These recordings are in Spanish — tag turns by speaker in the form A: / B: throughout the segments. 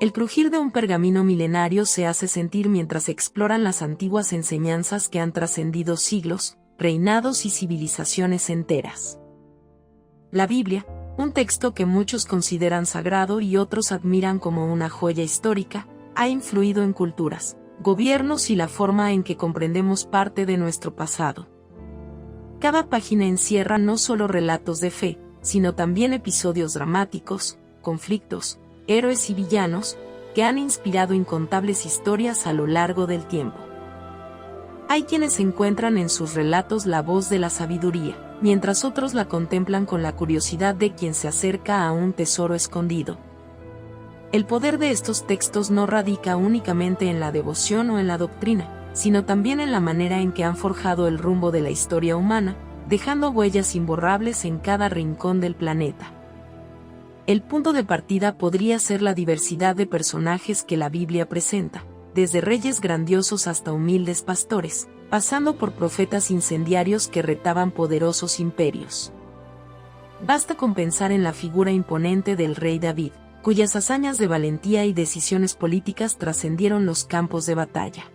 A: El crujir de un pergamino milenario se hace sentir mientras exploran las antiguas enseñanzas que han trascendido siglos, reinados y civilizaciones enteras. La Biblia, un texto que muchos consideran sagrado y otros admiran como una joya histórica, ha influido en culturas, gobiernos y la forma en que comprendemos parte de nuestro pasado. Cada página encierra no solo relatos de fe, sino también episodios dramáticos, conflictos, héroes y villanos, que han inspirado incontables historias a lo largo del tiempo. Hay quienes encuentran en sus relatos la voz de la sabiduría, mientras otros la contemplan con la curiosidad de quien se acerca a un tesoro escondido. El poder de estos textos no radica únicamente en la devoción o en la doctrina, sino también en la manera en que han forjado el rumbo de la historia humana, dejando huellas imborrables en cada rincón del planeta. El punto de partida podría ser la diversidad de personajes que la Biblia presenta, desde reyes grandiosos hasta humildes pastores, pasando por profetas incendiarios que retaban poderosos imperios. Basta con pensar en la figura imponente del rey David, cuyas hazañas de valentía y decisiones políticas trascendieron los campos de batalla.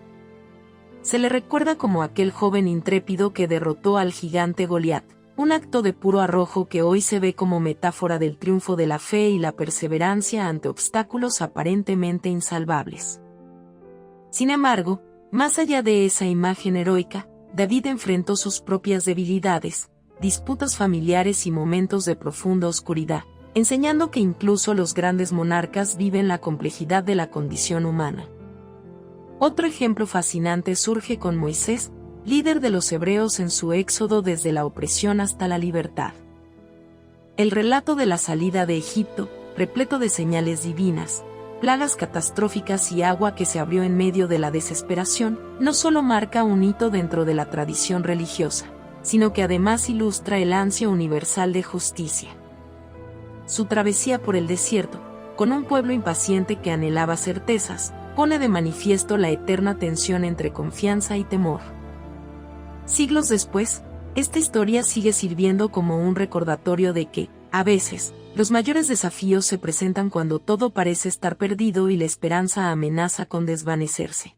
A: Se le recuerda como aquel joven intrépido que derrotó al gigante Goliat, un acto de puro arrojo que hoy se ve como metáfora del triunfo de la fe y la perseverancia ante obstáculos aparentemente insalvables. Sin embargo, más allá de esa imagen heroica, David enfrentó sus propias debilidades, disputas familiares y momentos de profunda oscuridad, enseñando que incluso los grandes monarcas viven la complejidad de la condición humana. Otro ejemplo fascinante surge con Moisés, líder de los hebreos en su éxodo desde la opresión hasta la libertad. El relato de la salida de Egipto, repleto de señales divinas, plagas catastróficas y agua que se abrió en medio de la desesperación, no solo marca un hito dentro de la tradición religiosa, sino que además ilustra el ansia universal de justicia. Su travesía por el desierto, con un pueblo impaciente que anhelaba certezas, pone de manifiesto la eterna tensión entre confianza y temor. Siglos después, esta historia sigue sirviendo como un recordatorio de que, a veces, los mayores desafíos se presentan cuando todo parece estar perdido y la esperanza amenaza con desvanecerse.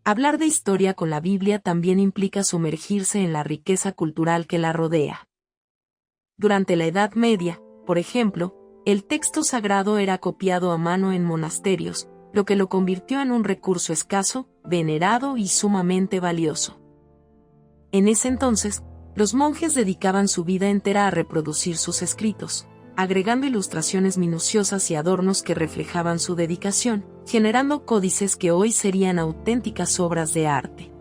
A: Hablar de historia con la Biblia también implica sumergirse en la riqueza cultural que la rodea. Durante la Edad Media, por ejemplo, el texto sagrado era copiado a mano en monasterios, lo que lo convirtió en un recurso escaso, venerado y sumamente valioso. En ese entonces, los monjes dedicaban su vida entera a reproducir sus escritos, agregando ilustraciones minuciosas y adornos que reflejaban su dedicación, generando códices que hoy serían auténticas obras de arte.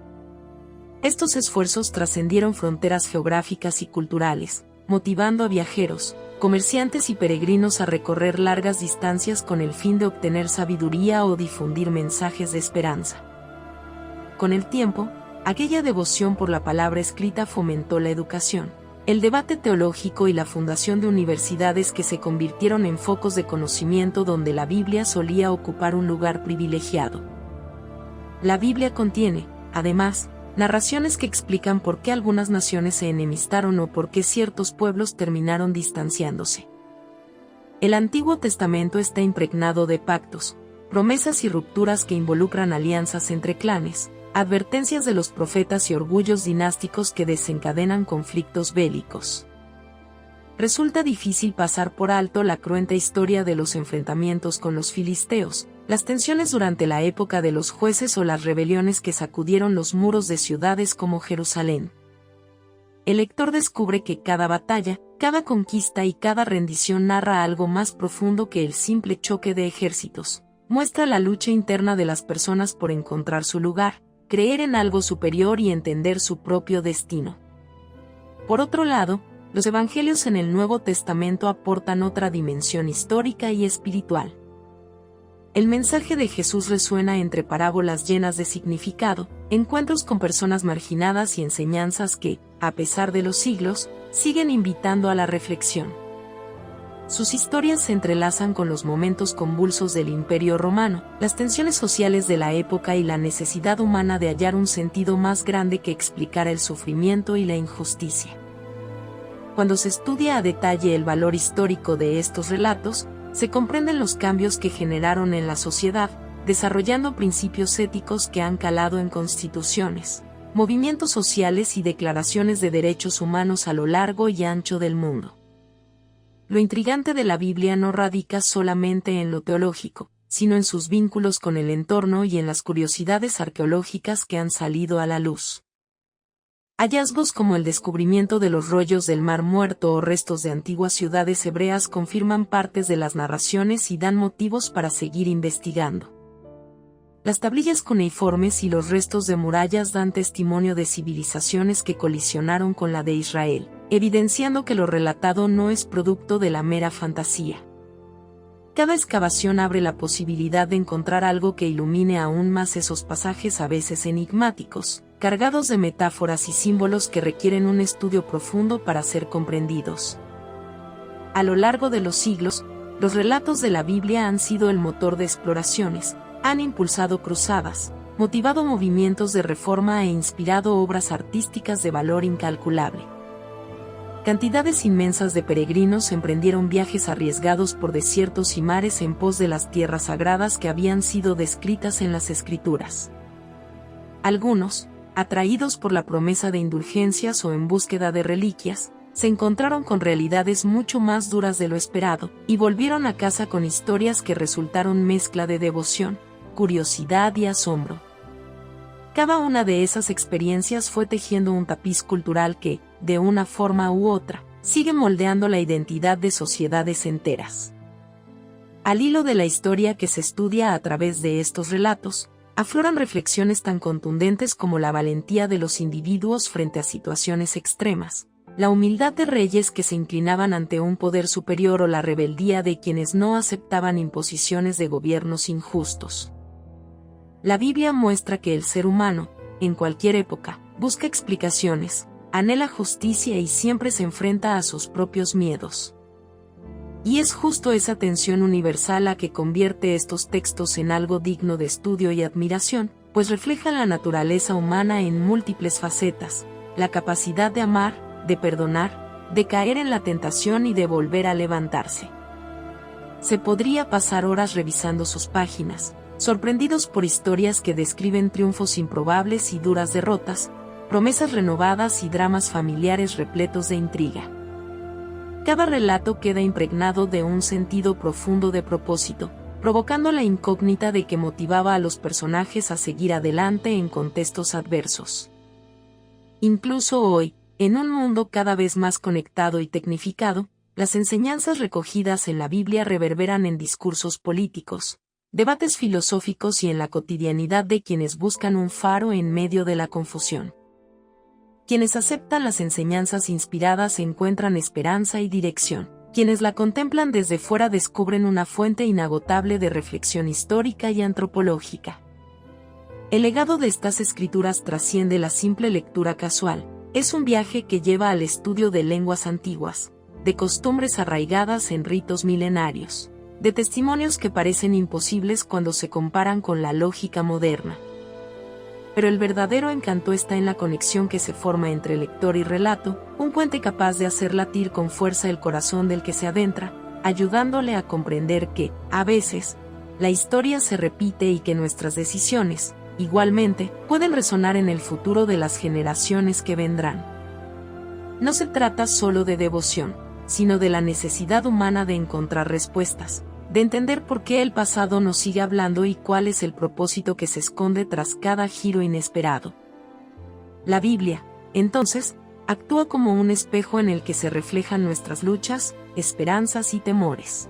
A: Estos esfuerzos trascendieron fronteras geográficas y culturales, motivando a viajeros, comerciantes y peregrinos a recorrer largas distancias con el fin de obtener sabiduría o difundir mensajes de esperanza. Con el tiempo, aquella devoción por la palabra escrita fomentó la educación, el debate teológico y la fundación de universidades que se convirtieron en focos de conocimiento donde la Biblia solía ocupar un lugar privilegiado. La Biblia contiene, además, narraciones que explican por qué algunas naciones se enemistaron o por qué ciertos pueblos terminaron distanciándose. El Antiguo Testamento está impregnado de pactos, promesas y rupturas que involucran alianzas entre clanes, advertencias de los profetas y orgullos dinásticos que desencadenan conflictos bélicos. Resulta difícil pasar por alto la cruenta historia de los enfrentamientos con los filisteos, las tensiones durante la época de los jueces o las rebeliones que sacudieron los muros de ciudades como Jerusalén. El lector descubre que cada batalla, cada conquista y cada rendición narra algo más profundo que el simple choque de ejércitos. Muestra la lucha interna de las personas por encontrar su lugar, creer en algo superior y entender su propio destino. Por otro lado, los evangelios en el Nuevo Testamento aportan otra dimensión histórica y espiritual. El mensaje de Jesús resuena entre parábolas llenas de significado, encuentros con personas marginadas y enseñanzas que, a pesar de los siglos, siguen invitando a la reflexión. Sus historias se entrelazan con los momentos convulsos del Imperio Romano, las tensiones sociales de la época y la necesidad humana de hallar un sentido más grande que explicara el sufrimiento y la injusticia. Cuando se estudia a detalle el valor histórico de estos relatos, se comprenden los cambios que generaron en la sociedad, desarrollando principios éticos que han calado en constituciones, movimientos sociales y declaraciones de derechos humanos a lo largo y ancho del mundo. Lo intrigante de la Biblia no radica solamente en lo teológico, sino en sus vínculos con el entorno y en las curiosidades arqueológicas que han salido a la luz. Hallazgos como el descubrimiento de los rollos del Mar Muerto o restos de antiguas ciudades hebreas confirman partes de las narraciones y dan motivos para seguir investigando. Las tablillas cuneiformes y los restos de murallas dan testimonio de civilizaciones que colisionaron con la de Israel, evidenciando que lo relatado no es producto de la mera fantasía. Cada excavación abre la posibilidad de encontrar algo que ilumine aún más esos pasajes a veces enigmáticos, cargados de metáforas y símbolos que requieren un estudio profundo para ser comprendidos. A lo largo de los siglos, los relatos de la Biblia han sido el motor de exploraciones, han impulsado cruzadas, motivado movimientos de reforma e inspirado obras artísticas de valor incalculable. Cantidades inmensas de peregrinos emprendieron viajes arriesgados por desiertos y mares en pos de las tierras sagradas que habían sido descritas en las Escrituras. Algunos, atraídos por la promesa de indulgencias o en búsqueda de reliquias, se encontraron con realidades mucho más duras de lo esperado, y volvieron a casa con historias que resultaron mezcla de devoción, curiosidad y asombro. Cada una de esas experiencias fue tejiendo un tapiz cultural que, de una forma u otra, sigue moldeando la identidad de sociedades enteras. Al hilo de la historia que se estudia a través de estos relatos, afloran reflexiones tan contundentes como la valentía de los individuos frente a situaciones extremas, la humildad de reyes que se inclinaban ante un poder superior o la rebeldía de quienes no aceptaban imposiciones de gobiernos injustos. La Biblia muestra que el ser humano, en cualquier época, busca explicaciones, anhela justicia y siempre se enfrenta a sus propios miedos. Y es justo esa tensión universal la que convierte estos textos en algo digno de estudio y admiración, pues reflejan la naturaleza humana en múltiples facetas, la capacidad de amar, de perdonar, de caer en la tentación y de volver a levantarse. Se podría pasar horas revisando sus páginas, sorprendidos por historias que describen triunfos improbables y duras derrotas, promesas renovadas y dramas familiares repletos de intriga. Cada relato queda impregnado de un sentido profundo de propósito, provocando la incógnita de que motivaba a los personajes a seguir adelante en contextos adversos. Incluso hoy, en un mundo cada vez más conectado y tecnificado, las enseñanzas recogidas en la Biblia reverberan en discursos políticos, debates filosóficos y en la cotidianidad de quienes buscan un faro en medio de la confusión. Quienes aceptan las enseñanzas inspiradas encuentran esperanza y dirección. Quienes la contemplan desde fuera descubren una fuente inagotable de reflexión histórica y antropológica. El legado de estas escrituras trasciende la simple lectura casual. Es un viaje que lleva al estudio de lenguas antiguas, de costumbres arraigadas en ritos milenarios, de testimonios que parecen imposibles cuando se comparan con la lógica moderna. Pero el verdadero encanto está en la conexión que se forma entre lector y relato, un puente capaz de hacer latir con fuerza el corazón del que se adentra, ayudándole a comprender que, a veces, la historia se repite y que nuestras decisiones, igualmente, pueden resonar en el futuro de las generaciones que vendrán. No se trata solo de devoción, sino de la necesidad humana de encontrar respuestas, de entender por qué el pasado nos sigue hablando y cuál es el propósito que se esconde tras cada giro inesperado. La Biblia, entonces, actúa como un espejo en el que se reflejan nuestras luchas, esperanzas y temores.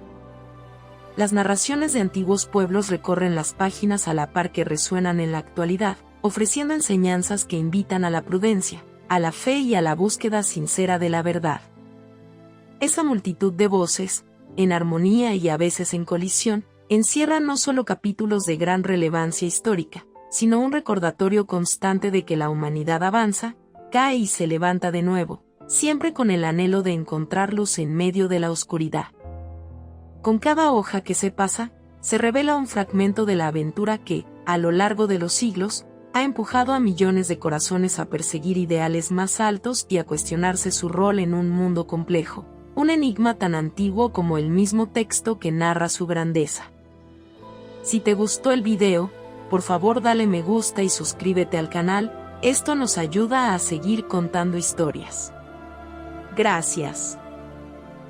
A: Las narraciones de antiguos pueblos recorren las páginas a la par que resuenan en la actualidad, ofreciendo enseñanzas que invitan a la prudencia, a la fe y a la búsqueda sincera de la verdad. Esa multitud de voces, en armonía y a veces en colisión, encierra no solo capítulos de gran relevancia histórica, sino un recordatorio constante de que la humanidad avanza, cae y se levanta de nuevo, siempre con el anhelo de encontrar luz en medio de la oscuridad. Con cada hoja que se pasa, se revela un fragmento de la aventura que, a lo largo de los siglos, ha empujado a millones de corazones a perseguir ideales más altos y a cuestionarse su rol en un mundo complejo, un enigma tan antiguo como el mismo texto que narra su grandeza. Si te gustó el video, por favor dale me gusta y suscríbete al canal, esto nos ayuda a seguir contando historias. Gracias.